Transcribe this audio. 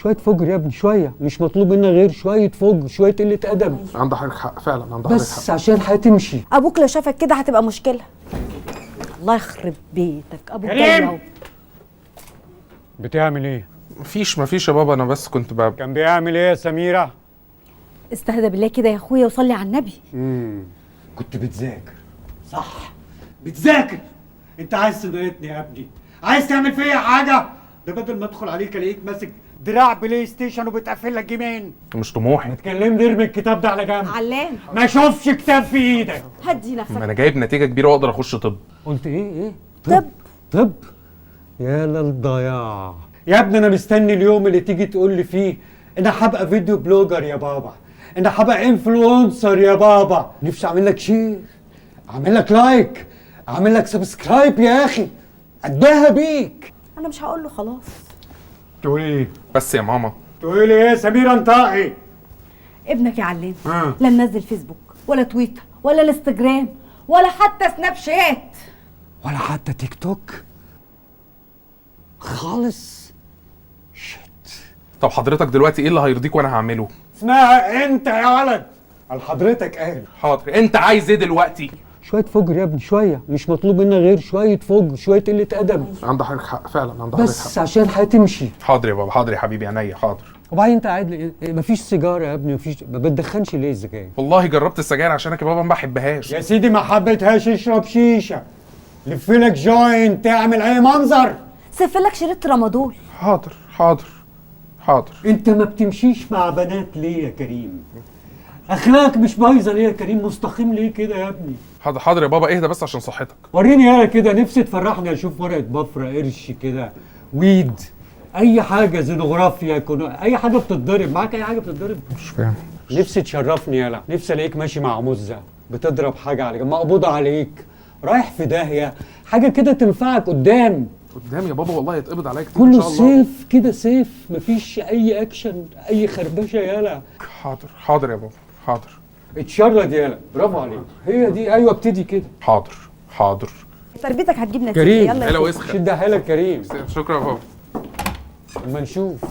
شويه فجر يا ابني، شويه، مش مطلوب منا غير شويه فجر، شويه قله ادب. عندك حق فعلا، عندك حق. بس عشان الحياه تمشي. ابوك لو شافك كده هتبقى مشكله. الله يخرب بيتك ابوك جاي اهو. بتعمل ايه؟ مفيش يا بابا، انا بس كنت كان بيعمل ايه يا سميره؟ استهدى بالله كده يا اخويا وصلي على النبي. كنت بتذاكر صح؟ بتذاكر. انت عايز تضايقني يا ابني؟ عايز تعمل فيا حاجه؟ ده بدل ما ادخل عليك الاقيك ماسك دراع بلاي ستيشن وبتقفل لك جيمين. مش طموحي. ما تكلمني، ارمي الكتاب ده على جنب. علام ما اشوفش كتاب في ايدك. هدي نفسك. ما انا جايب نتيجه كبيره واقدر اخش طب. قلت ايه؟ طب يا للضياع يا ابني. انا مستني اليوم اللي تيجي تقول لي فيه انا هبقى فيديو بلوجر يا بابا، انا هبقى انفلونسر يا بابا. نفسي اعمل لك شير، اعمل لك لايك، اعمل لك سبسكرايب يا اخي، اتباهى بيك. انا مش هقول له خلاص. تقولي ايه؟ بس يا ماما. تقولي ايه سميره انطقي؟ ابنك يا علام لا منزل فيسبوك ولا تويتر ولا الانستجرام ولا حتى سناب شات ولا حتى تيك توك خالص. شت. طب حضرتك دلوقتي ايه اللي هيرضيك وانا هعمله؟ اسمها انت يا ولد. حضرتك قال. حاضر. انت عايز ايه دلوقتي؟ شويه فجر يا ابني، شويه، مش مطلوب منا غير شويه فجر، شويه قله ادب. عندك حق فعلا، عندك بس حق. عشان الحياه تمشي. حاضر يا بابا، حاضر يا حبيبي، عينيا حاضر. وبعدين انت قاعد ليه؟ مفيش سيجاره يا ابني، مفيش. ما بتدخنش ليه السجاير؟ والله جربت السجاير عشانك يا بابا، ما بحبهاش. يا سيدي ما حبيتهاش، اشرب شيشه، لفلك جوينت، تعمل اي منظر. سفلك شريط رمضان. حاضر حاضر حاضر. انت ما بتمشيش مع بنات ليه يا كريم؟ اخلاقك مش بايظه ليه يا كريم؟ مستقيم ليه كده يا ابني؟ حاضر حاضر يا بابا، اهدى بس عشان صحتك. وريني يالا كده، نفسي تفرحني اشوف ورقه بفره، قرش كده، ويد، اي حاجه، زينوغرافيا، اي حاجه بتتضرب معاك، اي حاجه بتتضرب. مش فاهم. نفسي تشرفني يالا، نفسي الاقيك ماشي مع مزه بتضرب حاجه عليك، مقبوضه عليك، رايح في داهيه، حاجه كده تنفعك قدام يا بابا والله يتقبض عليك كتير كله ان شاء الله. سيف كده، سيف، مفيش اي اكشن، اي خربشه يالا. حاضر حاضر يا بابا حاضر. اتشرد يالا، برافو عليك، هي دي، ايوه ابتدي كده. حاضر حاضر. تربيتك هتجيب نتيجه. كريم. يلا يا هلا سيدي. وسخه. شد حيلك كريم، شكرا يا بابا. اما نشوف.